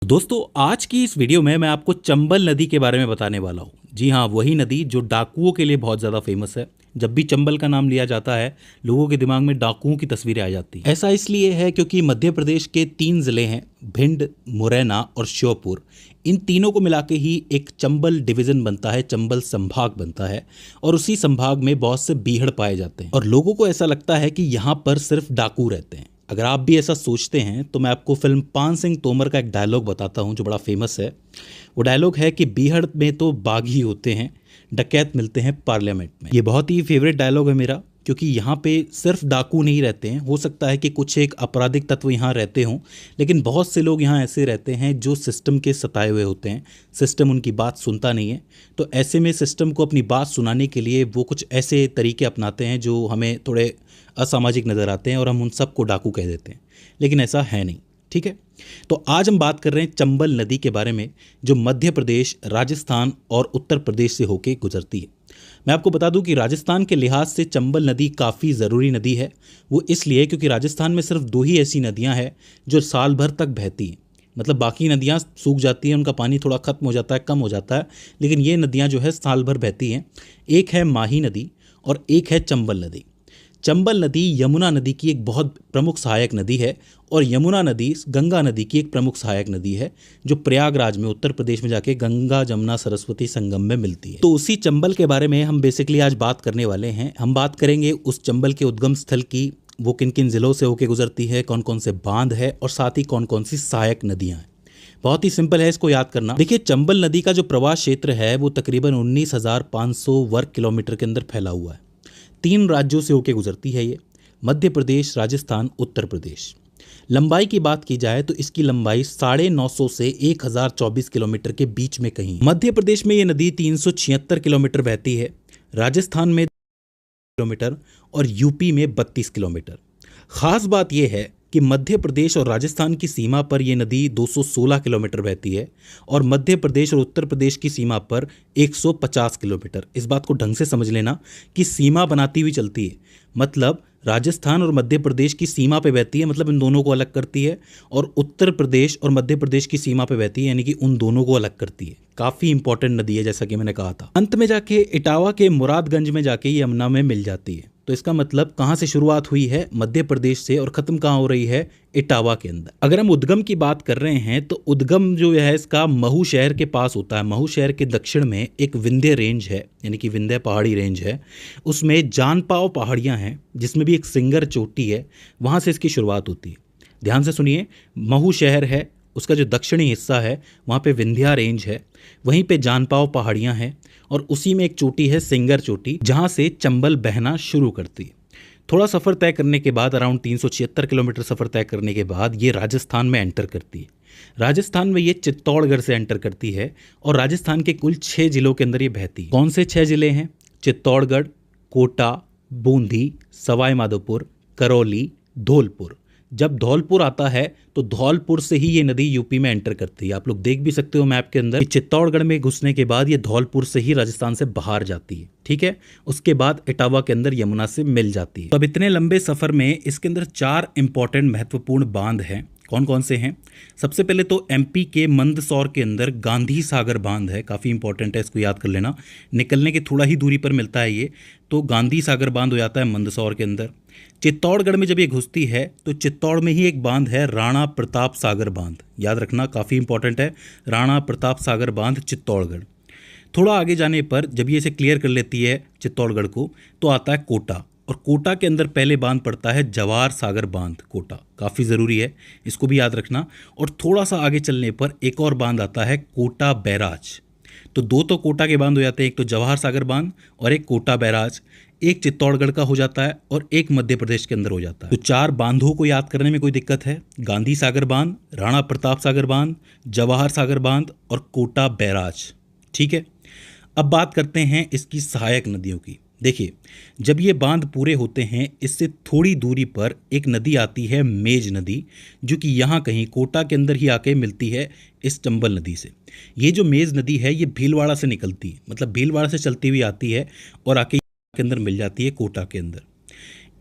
दोस्तों, आज की इस वीडियो में मैं आपको चंबल नदी के बारे में बताने वाला हूँ। जी हाँ, वही नदी जो डाकुओं के लिए बहुत ज़्यादा फेमस है। जब भी चंबल का नाम लिया जाता है, लोगों के दिमाग में डाकुओं की तस्वीरें आ जाती हैं। ऐसा इसलिए है क्योंकि मध्य प्रदेश के 3 ज़िले हैं, भिंड, मुरैना और श्योपुर। इन तीनों को मिला के ही एक चंबल डिवीज़न बनता है, चंबल संभाग बनता है। और उसी संभाग में बहुत से बीहड़ पाए जाते हैं और लोगों को ऐसा लगता है कि यहाँ पर सिर्फ डाकू रहते हैं। अगर आप भी ऐसा सोचते हैं तो मैं आपको फिल्म पान सिंह तोमर का एक डायलॉग बताता हूं जो बड़ा फेमस है। वो डायलॉग है कि बीहड़ में तो बाघ ही होते हैं, डकैत मिलते हैं पार्लियामेंट में। ये बहुत ही फेवरेट डायलॉग है मेरा, क्योंकि यहाँ पे सिर्फ डाकू नहीं रहते हैं। हो सकता है कि कुछ एक आपराधिक तत्व यहाँ रहते हों, लेकिन बहुत से लोग यहाँ ऐसे रहते हैं जो सिस्टम के सताए हुए होते हैं। सिस्टम उनकी बात सुनता नहीं है, तो ऐसे में सिस्टम को अपनी बात सुनाने के लिए वो कुछ ऐसे तरीके अपनाते हैं जो हमें थोड़े असामाजिक नज़र आते हैं और हम उन सबको डाकू कह देते हैं, लेकिन ऐसा है नहीं। ठीक है, तो आज हम बात कर रहे हैं चंबल नदी के बारे में, जो मध्य प्रदेश, राजस्थान और उत्तर प्रदेश से होकर गुजरती है। मैं आपको बता दूं कि राजस्थान के लिहाज से चंबल नदी काफ़ी ज़रूरी नदी है। वो इसलिए क्योंकि राजस्थान में सिर्फ 2 ही ऐसी नदियां हैं जो साल भर तक बहती हैं। मतलब बाकी नदियां सूख जाती हैं, उनका पानी थोड़ा ख़त्म हो जाता है, कम हो जाता है, लेकिन ये नदियां जो है साल भर बहती हैं। एक है माही नदी और एक है चंबल नदी। चंबल नदी यमुना नदी की एक बहुत प्रमुख सहायक नदी है और यमुना नदी गंगा नदी की एक प्रमुख सहायक नदी है, जो प्रयागराज में उत्तर प्रदेश में जाके गंगा जमुना सरस्वती संगम में मिलती है। तो उसी चंबल के बारे में हम बेसिकली आज बात करने वाले हैं। हम बात करेंगे उस चंबल के उद्गम स्थल की, वो किन किन जिलों से होकर गुजरती है, कौन कौन से बांध है और साथ ही कौन कौन सी सहायक नदियाँ हैं। बहुत ही सिंपल है इसको याद करना। देखिए, चंबल नदी का जो प्रवाह क्षेत्र है वो तकरीबन 19,500 वर्ग किलोमीटर के अंदर फैला हुआ है। 3 राज्यों से होकर गुजरती है ये, मध्य प्रदेश, राजस्थान, उत्तर प्रदेश। लंबाई की बात की जाए तो इसकी लंबाई 950 से 1024 किलोमीटर के बीच में कहीं। मध्य प्रदेश में ये नदी 376 किलोमीटर बहती है, राजस्थान में किलोमीटर और यूपी में 32 किलोमीटर। खास बात यह है कि मध्य प्रदेश और राजस्थान की सीमा पर यह नदी 216 किलोमीटर बहती है और मध्य प्रदेश और उत्तर प्रदेश की सीमा पर 150 किलोमीटर। इस बात को ढंग से समझ लेना कि सीमा बनाती हुई चलती है, मतलब राजस्थान और मध्य प्रदेश की सीमा पे बहती है, मतलब इन दोनों को अलग करती है, और उत्तर प्रदेश और मध्य प्रदेश की सीमा पे बहती है, यानी कि उन दोनों को अलग करती है। काफ़ी इंपॉर्टेंट नदी है, जैसा कि मैंने कहा था। अंत में जाके इटावा के मुरादगंज में जाके ये यमुना में मिल जाती है। तो इसका मतलब कहाँ से शुरुआत हुई है? मध्य प्रदेश से, और ख़त्म कहाँ हो रही है? इटावा के अंदर। अगर हम उद्गम की बात कर रहे हैं तो उद्गम जो है इसका महू शहर के पास होता है। महू शहर के दक्षिण में एक विंध्य रेंज है, यानी कि विंध्य पहाड़ी रेंज है। उसमें जानपाव पहाड़ियाँ हैं, जिसमें भी एक सिंगर चोटी है, वहाँ से इसकी शुरुआत होती है। ध्यान से सुनिए, महू शहर है, उसका जो दक्षिणी हिस्सा है वहाँ पे विंध्या रेंज है, वहीं पे जानपाव पहाड़ियाँ हैं और उसी में एक चोटी है सिंगर चोटी, जहाँ से चंबल बहना शुरू करती है। थोड़ा सफ़र तय करने के बाद, अराउंड 376 किलोमीटर सफ़र तय करने के बाद ये राजस्थान में एंटर करती है। राजस्थान में ये चित्तौड़गढ़ से एंटर करती है और राजस्थान के कुल 6 जिलों के अंदर ये बहती है। कौन से 6 जिले हैं? चित्तौड़गढ़, कोटा, बूंदी, सवाई माधोपुर, करौली, धौलपुर। जब धौलपुर आता है तो धौलपुर से ही ये नदी यूपी में एंटर करती है। आप लोग देख भी सकते हो मैप के अंदर कि चित्तौड़गढ़ में घुसने के बाद ये धौलपुर से ही राजस्थान से बाहर जाती है। ठीक है, उसके बाद इटावा के अंदर यमुना से मिल जाती है। तो अब इतने लंबे सफर में इसके अंदर 4 इंपॉर्टेंट महत्वपूर्ण बांध हैं। कौन कौन से हैं? सबसे पहले तो एमपी के मंदसौर के अंदर गांधी सागर बांध है, काफ़ी इंपॉर्टेंट है, इसको याद कर लेना। निकलने की थोड़ा ही दूरी पर मिलता है ये, तो गांधी सागर बांध हो जाता है मंदसौर के अंदर। चित्तौड़गढ़ में जब ये घुसती है तो चित्तौड़ में ही एक बांध है, राणा प्रताप सागर बांध। याद रखना, काफ़ी इंपॉर्टेंट है, राणा प्रताप सागर बांध, चित्तौड़गढ़। थोड़ा आगे जाने पर जब ये इसे क्लियर कर लेती है चित्तौड़गढ़ को, तो आता है कोटा, और कोटा के अंदर पहले बांध पड़ता है जवाहर सागर बांध। कोटा काफ़ी ज़रूरी है, इसको भी याद रखना। और थोड़ा सा आगे चलने पर एक और बांध आता है, कोटा बैराज। तो 2 तो कोटा के बांध हो जाते हैं, एक तो जवाहर सागर बांध और एक कोटा बैराज। एक चित्तौड़गढ़ का हो जाता है और एक मध्य प्रदेश के अंदर हो जाता है। तो 4 बांधों को याद करने में कोई दिक्कत है? गांधी सागर बांध, राणा प्रताप सागर बांध, जवाहर सागर बांध और कोटा बैराज। ठीक है, अब बात करते हैं इसकी सहायक नदियों की। देखिए, जब ये बांध पूरे होते हैं, इससे थोड़ी दूरी पर एक नदी आती है, मेज नदी, जो कि यहाँ कहीं कोटा के अंदर ही आके मिलती है इस चंबल नदी से। ये जो मेज नदी है ये भीलवाड़ा से निकलती है, मतलब भीलवाड़ा से चलती हुई आती है और आके के अंदर मिल जाती है कोटा के अंदर।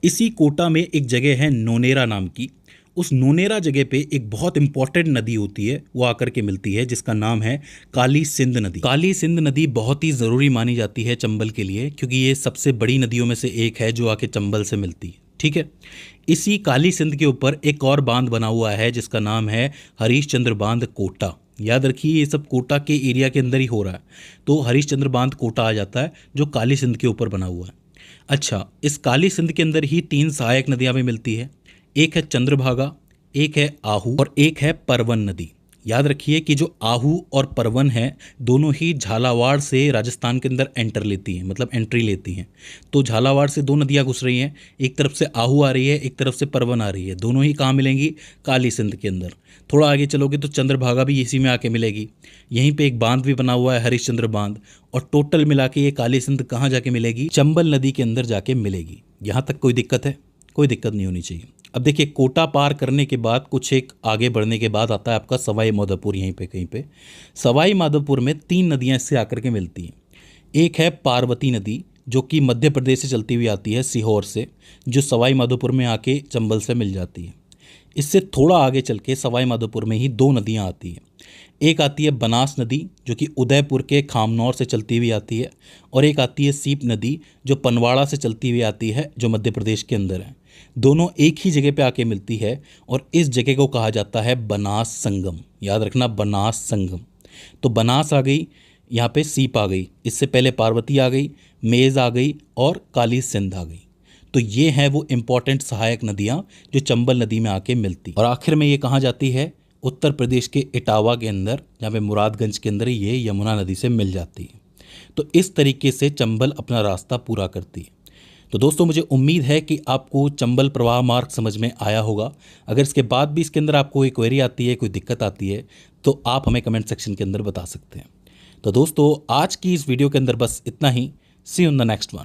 इसी कोटा में एक जगह है नोनेरा नाम की, उस नोनेरा जगह पे एक बहुत इंपॉर्टेंट नदी होती है, वो आकर के मिलती है, जिसका नाम है काली सिंध नदी। काली सिंध नदी बहुत ही ज़रूरी मानी जाती है चंबल के लिए, क्योंकि ये सबसे बड़ी नदियों में से एक है जो आके चंबल से मिलती है। ठीक है, इसी काली सिंध के ऊपर एक और बांध बना हुआ है जिसका नाम है हरीशचंद्र बांध कोटा। याद रखिए, ये सब कोटा के एरिया के अंदर ही हो रहा है, तो हरीशचंद्र बांध कोटा आ जाता है जो काली सिंध के ऊपर बना हुआ है। अच्छा, इस काली सिंध के अंदर ही 3 सहायक नदियां भी मिलती है। एक है चंद्रभागा, एक है आहू और एक है परवन नदी। याद रखिए कि जो आहू और परवन है दोनों ही झालावाड़ से राजस्थान के अंदर एंट्री लेती हैं। तो झालावाड़ से 2 नदियां घुस रही हैं, एक तरफ से आहू आ रही है, एक तरफ से परवन आ रही है। दोनों ही कहाँ मिलेंगी? काली सिंध के अंदर। थोड़ा आगे चलोगे तो चंद्रभागा भी इसी में आके मिलेगी। यहीं पे एक बांध भी बना हुआ है, हरिश्चंद्र बांध। और टोटल मिला के ये काली सिंध कहाँ जाके मिलेगी? चंबल नदी के अंदर जाके मिलेगी। यहाँ तक कोई दिक्कत है? कोई दिक्कत नहीं होनी चाहिए। अब देखिए, कोटा पार करने के बाद कुछ एक आगे बढ़ने के बाद आता है आपका सवाई माधोपुर। यहीं पे कहीं पे सवाई माधोपुर में 3 नदियां इससे आकर के मिलती हैं। एक है पार्वती नदी जो कि मध्य प्रदेश से चलती हुई आती है, सीहोर से, जो सवाई माधोपुर में आके चंबल से मिल जाती है। इससे थोड़ा आगे चल के सवाई माधोपुर में ही 2 नदियाँ आती हैं। एक आती है बनास नदी जो कि उदयपुर के खामनौर से चलती हुई आती है, और एक आती है सीप नदी जो पनवाड़ा से चलती हुई आती है, जो मध्य प्रदेश के अंदर है। दोनों एक ही जगह पे आके मिलती है और इस जगह को कहा जाता है बनास संगम। याद रखना, बनास संगम। तो बनास आ गई, यहाँ पे सीप आ गई, इससे पहले पार्वती आ गई, मेज आ गई और काली सिंध आ गई। तो ये हैं वो इम्पॉर्टेंट सहायक नदियाँ जो चंबल नदी में आके मिलती। और आखिर में ये कहाँ जाती है? उत्तर प्रदेश के इटावा के अंदर, जहाँ पे मुरादगंज के अंदर ये यमुना नदी से मिल जाती है। तो इस तरीके से चंबल अपना रास्ता पूरा करती है। तो दोस्तों, मुझे उम्मीद है कि आपको चंबल प्रवाह मार्ग समझ में आया होगा। अगर इसके बाद भी इसके अंदर आपको कोई क्वेरी आती है, कोई दिक्कत आती है, तो आप हमें कमेंट सेक्शन के अंदर बता सकते हैं। तो दोस्तों, आज की इस वीडियो के अंदर बस इतना ही। See you in the next one.